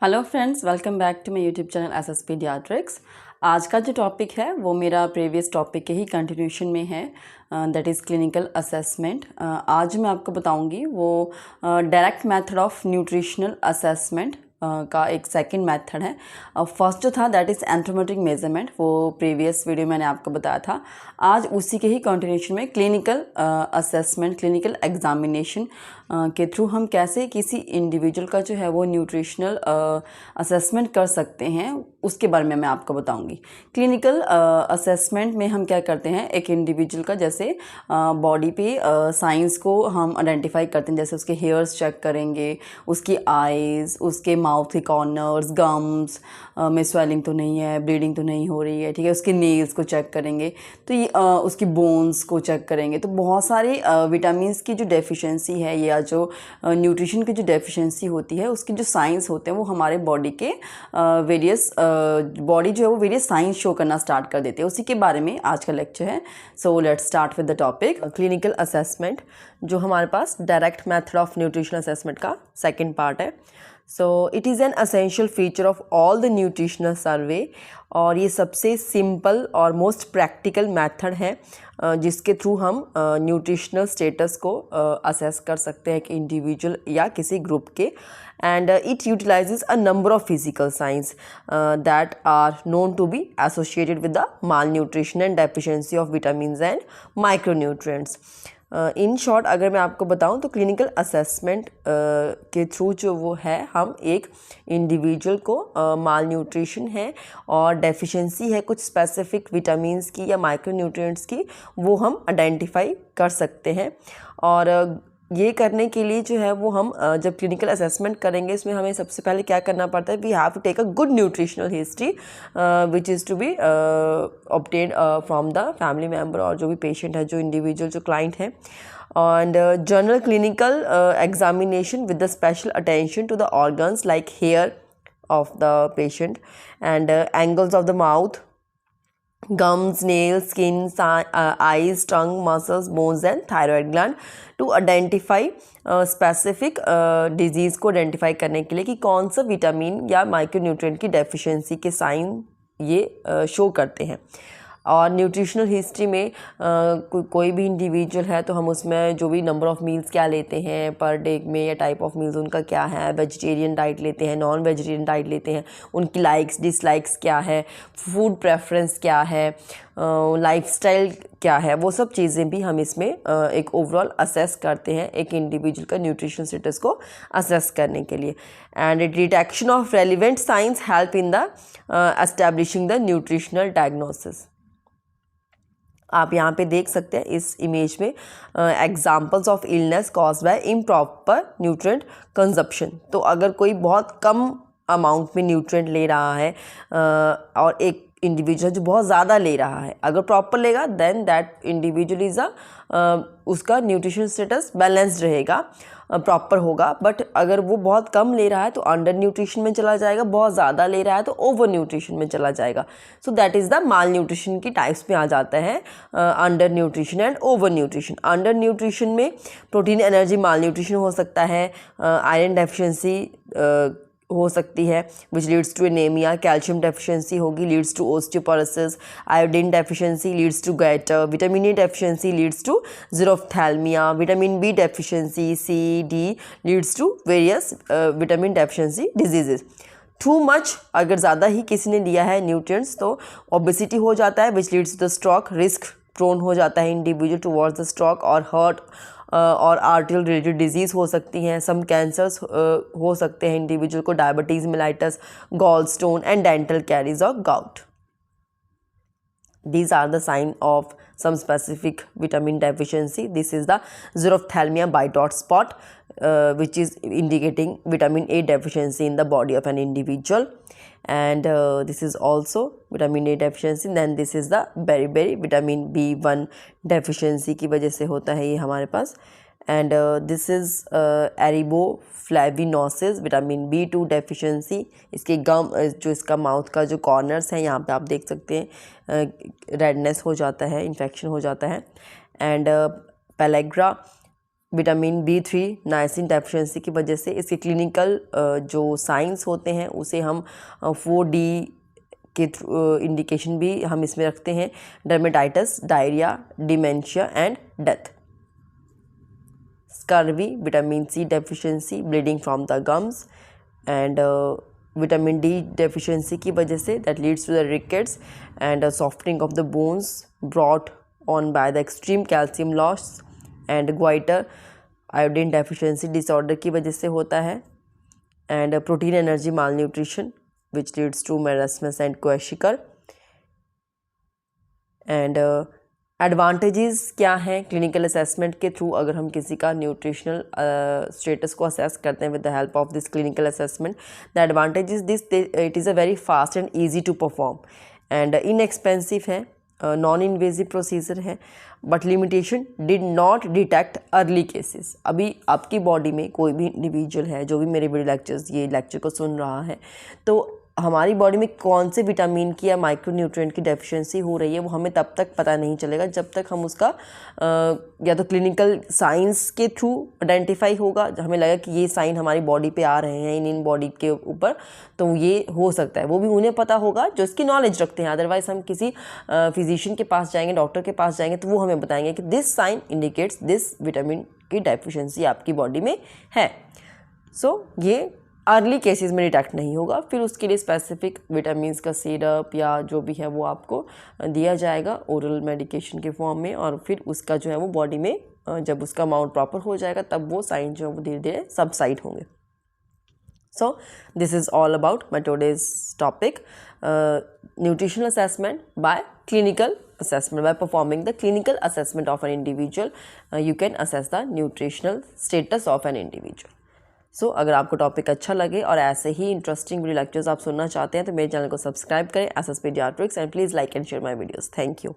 Hello friends, welcome back to my YouTube channel SS paediatrics. आज का जो topic है वो मेरा प्रीवियस टॉपिक के ही कंटिन्यूशन में है, दैट इज़ क्लिनिकल असेसमेंट। आज मैं आपको बताऊंगी वो direct method of nutritional assessment का एक सेकंड मेथड है। फर्स्ट जो था दैट इज़ एंथ्रोमेट्रिक मेजरमेंट, वो प्रीवियस वीडियो मैंने आपको बताया था। आज उसी के ही कंटिन्यूशन में क्लिनिकल असेसमेंट, क्लिनिकल एग्जामिनेशन के थ्रू हम कैसे किसी इंडिविजुअल का जो है वो न्यूट्रिशनल असेसमेंट कर सकते हैं, उसके बारे में मैं आपको बताऊंगी। क्लिनिकल असेसमेंट में हम क्या करते हैं, एक इंडिविजुअल का जैसे बॉडी पे साइंस को हम आइडेंटिफाई करते हैं। जैसे उसके हेयर्स चेक करेंगे, उसकी आइज़, उसके माउथ के कॉर्नर्स, गम्स में स्वेलिंग तो नहीं है, ब्लीडिंग तो नहीं हो रही है, ठीक है। उसके नेल्स को चेक करेंगे, तो ये उसकी बोन्स को चेक करेंगे। तो बहुत सारे विटामिन्स की जो डेफिशिएंसी है या जो न्यूट्रिशन की जो डेफिशिएंसी होती है, उसके जो साइंस होते हैं वो हमारे बॉडी के वेरियस बॉडी जो है वो वेरियस साइंस शो करना स्टार्ट कर देते हैं। उसी के बारे में आज का लेक्चर है। So let's start with the topic clinical assessment, जो हमारे पास direct method of nutritional assessment का सेकेंड पार्ट है। So it is an essential feature of all the nutritional survey, और ये सबसे सिंपल और मोस्ट प्रैक्टिकल मेथड है जिसके थ्रू हम न्यूट्रिशनल स्टेटस को असेस कर सकते हैं कि इंडिविजुअल या किसी ग्रुप के। And it utilises a number of physical science that are known to be associated with the malnutrition and deficiency of vitamins and micronutrients. In short अगर मैं आपको बताऊं तो क्लिनिकल असेसमेंट के थ्रू जो वो है, हम एक इंडिविजुअल को माल न्यूट्रिशन है और डेफिशिएंसी है कुछ स्पेसिफिक विटामिन्स की या माइक्रोन्यूट्रिएंट्स की, वो हम आइडेंटिफाई कर सकते हैं। और ये करने के लिए जो है वो हम जब क्लिनिकल असेसमेंट करेंगे, इसमें हमें सबसे पहले क्या करना पड़ता है, we have to take a good nutritional history which is to be obtained from the family member, और जो भी पेशेंट है, जो इंडिविजुअल, जो क्लाइंट है। And general clinical examination with the special attention to the organs like hair of the patient and angles of the mouth, gums, nails, skin, eyes, tongue, muscles, bones and thyroid gland to identify specific disease को identify करने के लिए कि कौन सा vitamin या micronutrient की deficiency के साइन ये शो करते हैं। और न्यूट्रिशनल हिस्ट्री में कोई भी इंडिविजुअल है तो हम उसमें जो भी नंबर ऑफ़ मील्स क्या लेते हैं पर डे में, या टाइप ऑफ मील्स उनका क्या है, वेजिटेरियन डाइट लेते हैं, नॉन वेजिटेरियन डाइट लेते हैं, उनकी लाइक्स डिसलाइक्स क्या है, फूड प्रेफरेंस क्या है, लाइफस्टाइल क्या है, वो सब चीज़ें भी हम इसमें एक ओवरऑल असेस करते हैं एक इंडिविजुअल का न्यूट्रिशन स्टेटस को असेस करने के लिए। And detection of relevant science help in the establishing the nutritional diagnosis. आप यहाँ पे देख सकते हैं इस इमेज में examples of illness caused by improper nutrient consumption. तो अगर कोई बहुत कम अमाउंट में न्यूट्रिएंट ले रहा है और एक इंडिविजुअल जो बहुत ज़्यादा ले रहा है, अगर प्रॉपर लेगा देन दैट इंडिविजुअल इज़ उसका न्यूट्रिशन स्टेटस बैलेंस्ड रहेगा, प्रॉपर होगा। बट अगर वो बहुत कम ले रहा है तो अंडर न्यूट्रिशन में चला जाएगा, बहुत ज़्यादा ले रहा है तो ओवर न्यूट्रिशन में चला जाएगा। So that is the malnutrition की टाइप्स में आ जाता है under nutrition and over nutrition. Under nutrition में प्रोटीन एनर्जी माल न्यूट्रिशन हो सकता है, आयरन डेफिशिएंसी हो सकती है which leads to anaemia, calcium deficiency होगी leads to osteoporosis, iodine deficiency leads to goitre, vitamin A deficiency leads to xerophthalmia, vitamin B deficiency, C D leads to various vitamin deficiency diseases. Too much अगर ज़्यादा ही किसी ने लिया है nutrients तो obesity हो जाता है which leads to the stroke, risk prone हो जाता है इंडिविजुअल टुवर्ड्स द स्ट्रोक और हार्ट और आर्टियल रिलेटेड डिजीज़ हो सकती हैं। सम कैंसर्स हो सकते हैं इंडिविजुअल को, diabetes mellitus, gallstone and dental caries of gout. These are the sign of some specific vitamin deficiency. This is the xerophthalmia white dot spot which is indicating vitamin A deficiency in the body of an individual, and this is also vitamin A deficiency. Then this is the beriberi vitamin B1 deficiency की वजह से होता है ये हमारे पास। and this is ariboflavinosis vitamin B2 deficiency. इसके gum जो इसका माउथ का जो कॉर्नर्स हैं यहाँ पे आप देख सकते हैं रेडनेस हो जाता है, इन्फेक्शन हो जाता है। And pellagra vitamin B3 niacin deficiency की वजह से। इसके क्लिनिकल जो साइंस होते हैं उसे हम 4D के इंडिकेशन भी हम इसमें रखते हैं, dermatitis, diarrhoea, dementia and death. Scurvy, vitamin C deficiency, bleeding from the gums and vitamin D deficiency की वजह से that leads to the rickets and softening of the bones brought on by the extreme calcium loss and goitre iodine deficiency disorder की वजह से होता है and protein energy malnutrition which leads to marasmus and kwashiorkor. And advantages क्या हैं clinical assessment के through अगर हम किसी का न्यूट्रिशनल स्टेटस को असेस करते हैं with the help of this clinical assessment. The advantage is this, it is a very fast and easy to perform and inexpensive है, नॉन इन्वेजिव प्रोसीजर है, but limitation did not detect early cases. अभी आपकी body में कोई भी individual है जो भी मेरे वीडियो ये लेक्चर को सुन रहा है, तो हमारी बॉडी में कौन से विटामिन की या माइक्रोन्यूट्रिएंट की डेफिशिएंसी हो रही है वो हमें तब तक पता नहीं चलेगा जब तक हम उसका या तो क्लिनिकल साइंस के थ्रू आइडेंटिफाई होगा, हमें लगा कि ये साइन हमारी बॉडी पे आ रहे हैं इन बॉडी के ऊपर, तो ये हो सकता है। वो भी उन्हें पता होगा जो इसकी नॉलेज रखते हैं, अदरवाइज हम किसी फिजिशियन के पास जाएंगे, डॉक्टर के पास जाएंगे, तो वो हमें बताएंगे कि this sign indicates this vitamin की डेफिशिएंसी आपकी बॉडी में है। सो ये अर्ली केसेस में डिटेक्ट नहीं होगा। फिर उसके लिए स्पेसिफिक विटामिन्स का सिरप या जो भी है वो आपको दिया जाएगा ओरल मेडिकेशन के फॉर्म में, और फिर उसका जो है वो बॉडी में जब उसका अमाउंट प्रॉपर हो जाएगा तब वो साइन जो है वो धीरे धीरे सबसाइड होंगे। So this is all about my today's topic, nutritional assessment bye clinical assessment. By performing the clinical assessment of an individual, you can assess the nutritional status of an individual. सो अगर आपको topic अच्छा लगे और ऐसे ही interesting video lectures आप सुनना चाहते हैं तो मेरे चैनल को सब्सक्राइब करें, SSP Pediatrics, and please like and share my videos. Thank you.